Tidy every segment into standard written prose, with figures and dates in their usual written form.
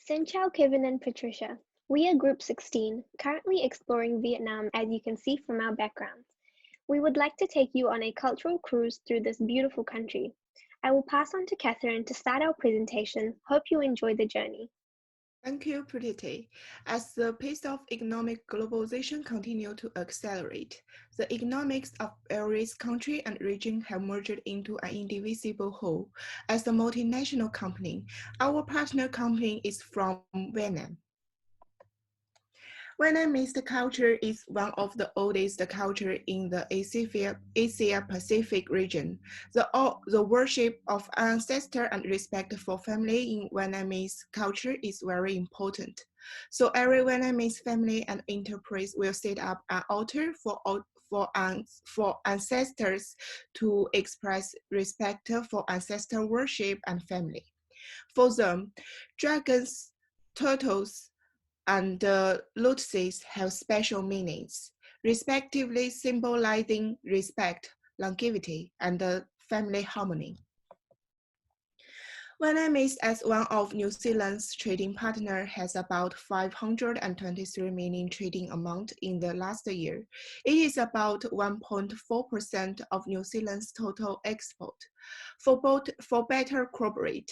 Xin chào Kevin and Patricia. We are Group 16, currently exploring Vietnam as you can see from our backgrounds. We would like to take you on a cultural cruise through this beautiful country. I will pass on to Catherine to start our presentation. Hope you enjoy the journey. Thank you, Pretty. As the pace of economic globalization continues to accelerate, the economics of various countries and regions have merged into an indivisible whole. As a multinational company, our partner company is from Vietnam. Vietnamese culture is one of the oldest cultures in the Asia-Pacific region. The worship of ancestors and respect for family in Vietnamese culture is very important. So every Vietnamese family and enterprise will set up an altar for ancestors to express respect for ancestor worship and family. For them, dragons, turtles, and lotuses have special meanings, respectively symbolizing respect, longevity, and family harmony. Vietnamese, as one of New Zealand's trading partners, has about 523 million trading amount in the last year. It is about 1.4% of New Zealand's total export. For better corporate,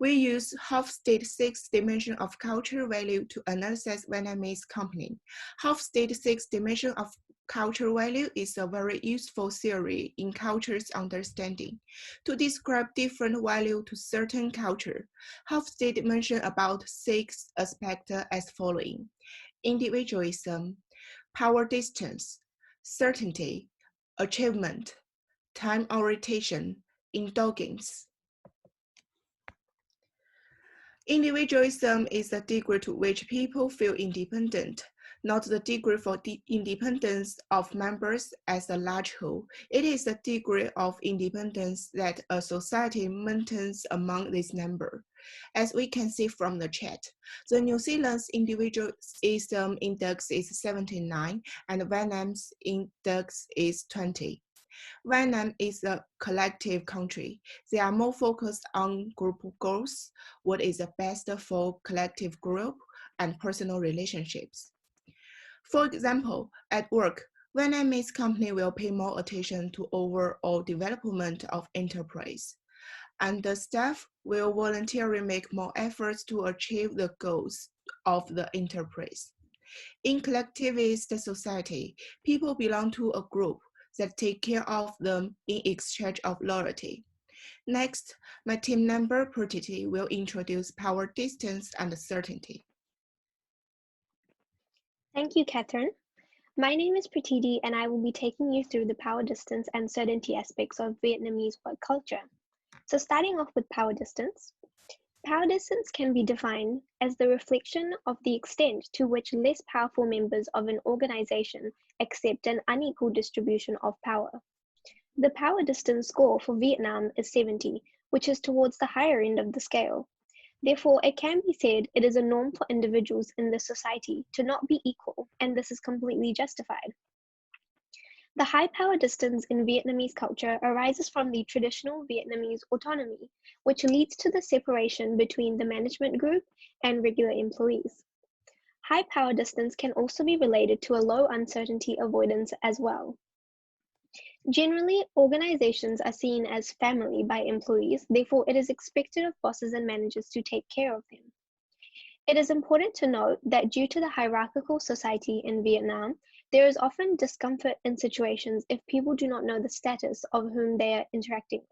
we use Hofstede six dimension of culture value to analyze Vietnamese company. Hofstede six dimension of culture value is a very useful theory in culture's understanding. To describe different value to certain culture, Hofstede mentioned about six aspects as following: individualism, power distance, certainty, achievement, time orientation, indulgence. Individualism is the degree to which people feel independent, not the degree for independence of members as a large whole. It is the degree of independence that a society maintains among this number. As we can see from the chat, the New Zealand's individualism index is 79 and Vietnam's index is 20. Vietnam is a collective country. They are more focused on group goals, what is the best for collective group and personal relationships. For example, at work, Vietnamese company will pay more attention to overall development of enterprise, and the staff will voluntarily make more efforts to achieve the goals of the enterprise. In collectivist society, people belong to a group that take care of them in exchange of loyalty. Next, my team member Pratiti will introduce power distance and certainty. Thank you, Catherine. My name is Pratiti and I will be taking you through the power distance and certainty aspects of Vietnamese work culture. So starting off with power distance. Power distance can be defined as the reflection of the extent to which less powerful members of an organization accept an unequal distribution of power. The power distance score for Vietnam is 70, which is towards the higher end of the scale. Therefore, it can be said it is a norm for individuals in this society to not be equal, and this is completely justified. The high power distance in Vietnamese culture arises from the traditional Vietnamese autonomy, which leads to the separation between the management group and regular employees. High power distance can also be related to a low uncertainty avoidance as well. Generally, organizations are seen as family by employees, therefore it is expected of bosses and managers to take care of them. It is important to note that due to the hierarchical society in Vietnam, there is often discomfort in situations if people do not know the status of whom they are interacting with.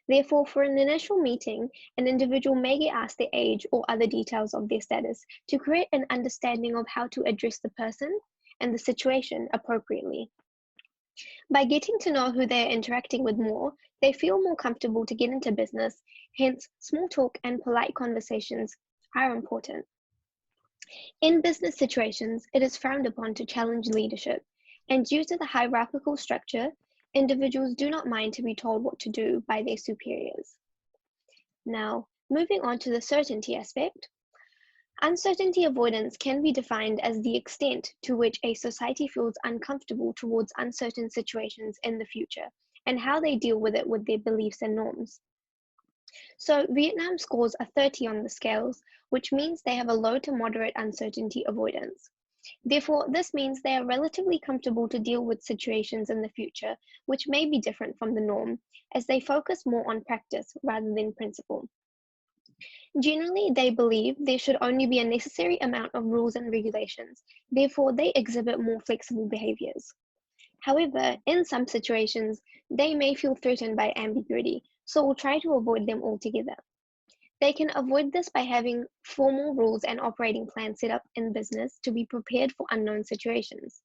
Therefore, for an initial meeting, an individual may get asked their age or other details of their status to create an understanding of how to address the person and the situation appropriately. By getting to know who they are interacting with more, they feel more comfortable to get into business, hence small talk and polite conversations are important. In business situations, it is frowned upon to challenge leadership, and due to the hierarchical structure, individuals do not mind to be told what to do by their superiors. Now, moving on to the certainty aspect. Uncertainty avoidance can be defined as the extent to which a society feels uncomfortable towards uncertain situations in the future and how they deal with it with their beliefs and norms. So Vietnam scores a 30 on the scales, which means they have a low to moderate uncertainty avoidance. Therefore, this means they are relatively comfortable to deal with situations in the future which may be different from the norm, as they focus more on practice rather than principle. Generally, they believe there should only be a necessary amount of rules and regulations, therefore, they exhibit more flexible behaviors. However, in some situations, they may feel threatened by ambiguity, so will try to avoid them altogether. They can avoid this by having formal rules and operating plans set up in business to be prepared for unknown situations.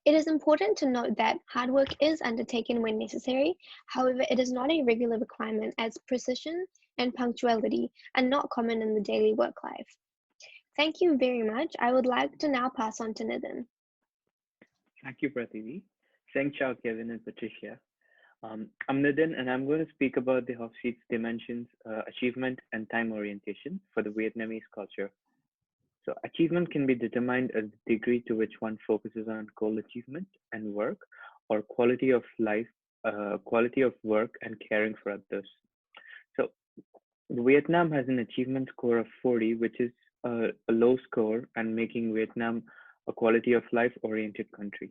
It is important to note that hard work is undertaken when necessary, however, it is not a regular requirement as precision and punctuality are not common in the daily work life. Thank you very much. I would like to now pass on to Nitin. Thank you, Prathivi. Seng Chao, Kevin, and Patricia. I'm Nidin, and I'm going to speak about the Hofstede's dimensions, achievement, and time orientation for the Vietnamese culture. So, achievement can be determined as the degree to which one focuses on goal achievement and work, or quality of life, quality of work, and caring for others. So, Vietnam has an achievement score of 40, which is a low score, and making Vietnam a quality of life oriented country.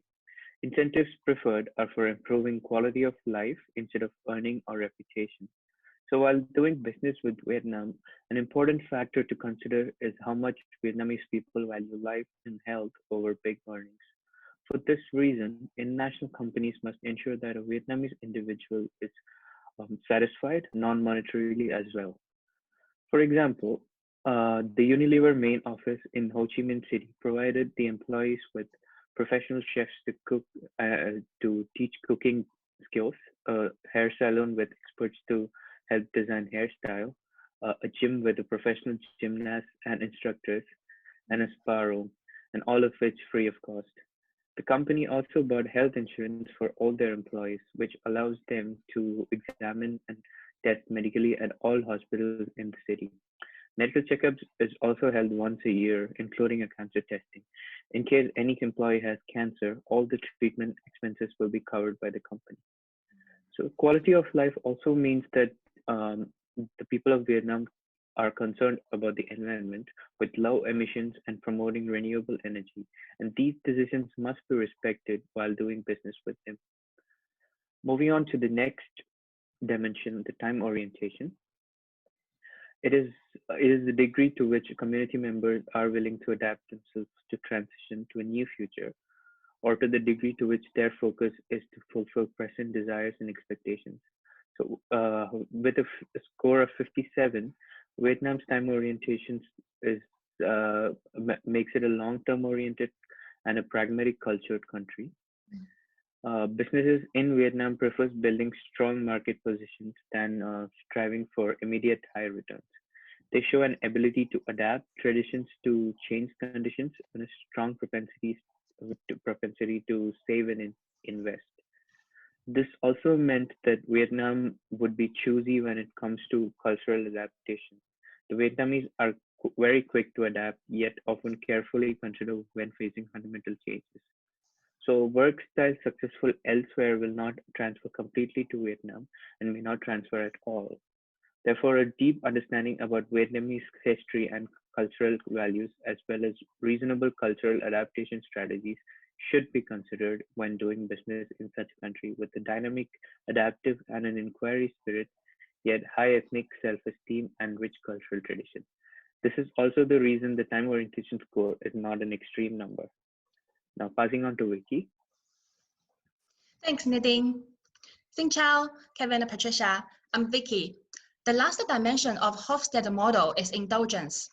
Incentives preferred are for improving quality of life instead of earning or reputation. So while doing business with Vietnam, an important factor to consider is how much Vietnamese people value life and health over big earnings. For this reason, international companies must ensure that a Vietnamese individual is satisfied non-monetarily as well. For example, the Unilever main office in Ho Chi Minh City provided the employees with professional chefs to cook, to teach cooking skills, a hair salon with experts to help design hairstyle, a gym with a professional gymnasts and instructors, and a spa room, and all of which free of cost. The company also bought health insurance for all their employees, which allows them to examine and test medically at all hospitals in the city. Medical checkups is also held once a year, including a cancer testing. In case any employee has cancer, all the treatment expenses will be covered by the company. So quality of life also means that the people of Vietnam are concerned about the environment with low emissions and promoting renewable energy. And these decisions must be respected while doing business with them. Moving on to the next dimension, the time orientation. It is the degree to which community members are willing to adapt themselves to transition to a new future, or to the degree to which their focus is to fulfill present desires and expectations. So, with a score of 57, Vietnam's time orientation is makes it a long-term oriented and a pragmatic cultured country. Businesses in Vietnam prefers building strong market positions than striving for immediate high returns. They show an ability to adapt traditions to change conditions and a strong propensity to save and invest. This also meant that Vietnam would be choosy when it comes to cultural adaptation. The Vietnamese are very quick to adapt, yet often carefully consider when facing fundamental changes. So work style successful elsewhere will not transfer completely to Vietnam and may not transfer at all. Therefore, a deep understanding about Vietnamese history and cultural values, as well as reasonable cultural adaptation strategies, should be considered when doing business in such a country with a dynamic, adaptive, and an inquiry spirit, yet high ethnic self-esteem and rich cultural tradition. This is also the reason the time orientation score is not an extreme number. Now, passing on to Vicky. Thanks, Nadine. Xin chào, Kevin and Patricia. I'm Vicky. The last dimension of Hofstede model is indulgence.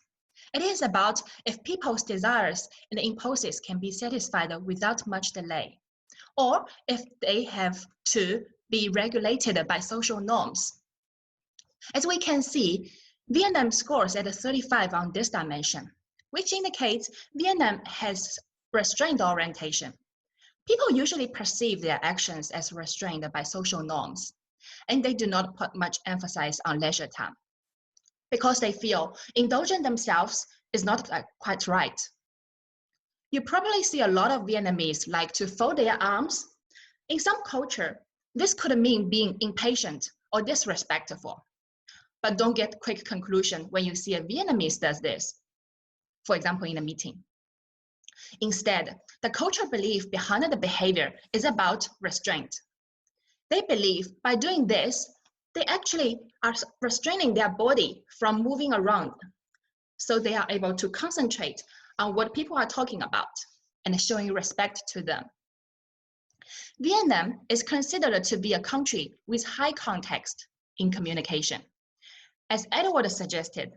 It is about if people's desires and impulses can be satisfied without much delay, or if they have to be regulated by social norms. As we can see, Vietnam scores at 35 on this dimension, which indicates Vietnam has restrained orientation. People usually perceive their actions as restrained by social norms, and they do not put much emphasis on leisure time because they feel indulging themselves is not quite right. You probably see a lot of Vietnamese like to fold their arms. In some culture, this could mean being impatient or disrespectful. but don't get quick conclusion when you see a Vietnamese does this, for example, in a meeting. Instead, the cultural belief behind the behavior is about restraint. They believe by doing this, they actually are restraining their body from moving around, so they are able to concentrate on what people are talking about and showing respect to them. Vietnam is considered to be a country with high context in communication. As Edward suggested,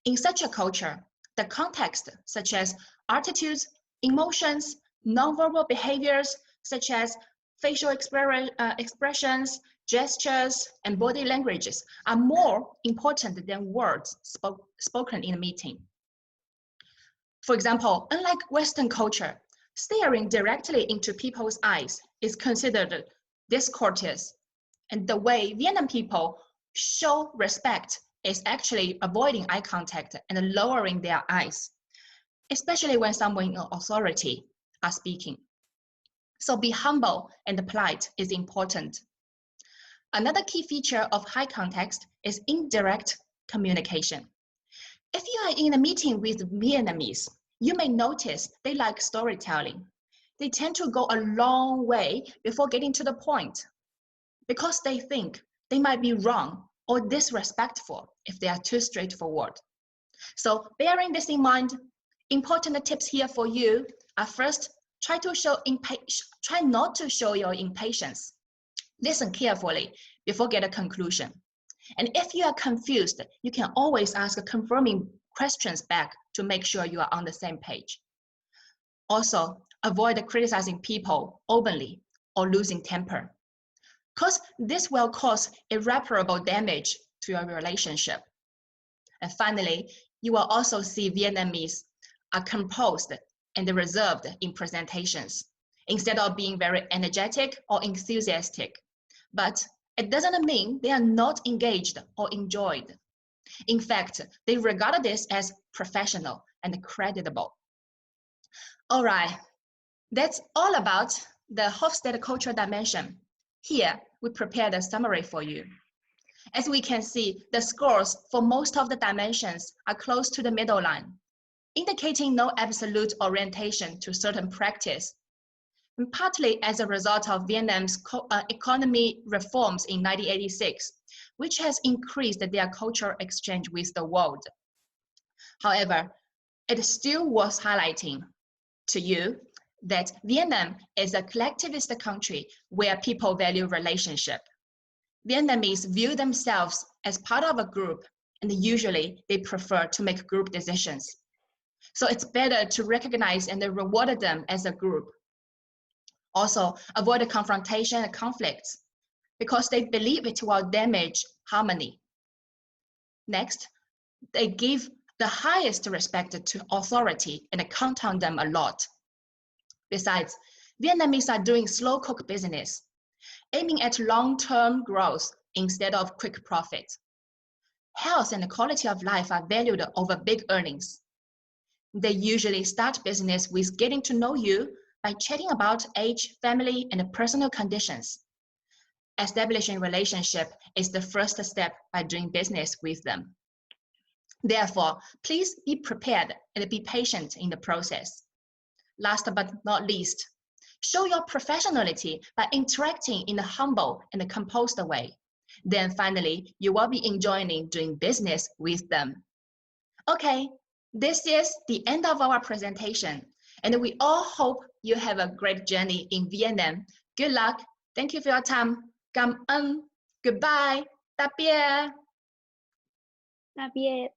in such a culture, the context such as attitudes, emotions, nonverbal behaviors such as facial expressions, gestures, and body languages are more important than words spoken in a meeting. For example, unlike Western culture, staring directly into people's eyes is considered discourteous, and the way Vietnam people show respect is actually avoiding eye contact and lowering their eyes, especially when someone in authority are speaking. So be humble and polite is important. Another key feature of high context is indirect communication. If you are in a meeting with Vietnamese, you may notice they like storytelling. They tend to go a long way before getting to the point because they think they might be wrong or disrespectful if they are too straightforward. So bearing this in mind, important tips here for you are first, try not to show your impatience. Listen carefully before get a conclusion. And if you are confused, you can always ask confirming questions back to make sure you are on the same page. Also, avoid criticizing people openly or losing temper, because this will cause irreparable damage to your relationship. And finally, you will also see Vietnamese are composed and reserved in presentations instead of being very energetic or enthusiastic. But it doesn't mean they are not engaged or enjoyed. In fact, they regard this as professional and creditable. All right, that's all about the Hofstede cultural dimension. Here, we prepared a summary for you. As we can see, the scores for most of the dimensions are close to the middle line, indicating no absolute orientation to certain practice, and partly as a result of Vietnam's economy reforms in 1986, which has increased their cultural exchange with the world. However, it still was highlighting to you that Vietnam is a collectivist country where people value relationship. Vietnamese view themselves as part of a group, and usually they prefer to make group decisions. So it's better to recognize and reward them as a group. Also, avoid confrontation and conflicts because they believe it will damage harmony. Next, they give the highest respect to authority and count on them a lot. Besides, Vietnamese are doing slow cook business, aiming at long-term growth instead of quick profit. Health and quality of life are valued over big earnings. They usually start business with getting to know you by chatting about age, family, and personal conditions. Establishing relationship is the first step by doing business with them. Therefore, please be prepared and be patient in the process. Last but not least, show your professionality by interacting in a humble and composed way. Then finally, you will be enjoying doing business with them. Okay, this is the end of our presentation, and we all hope you have a great journey in Vietnam. Good luck. Thank you for your time. Cảm ơn. Goodbye. Tạm biệt. Tạm biệt.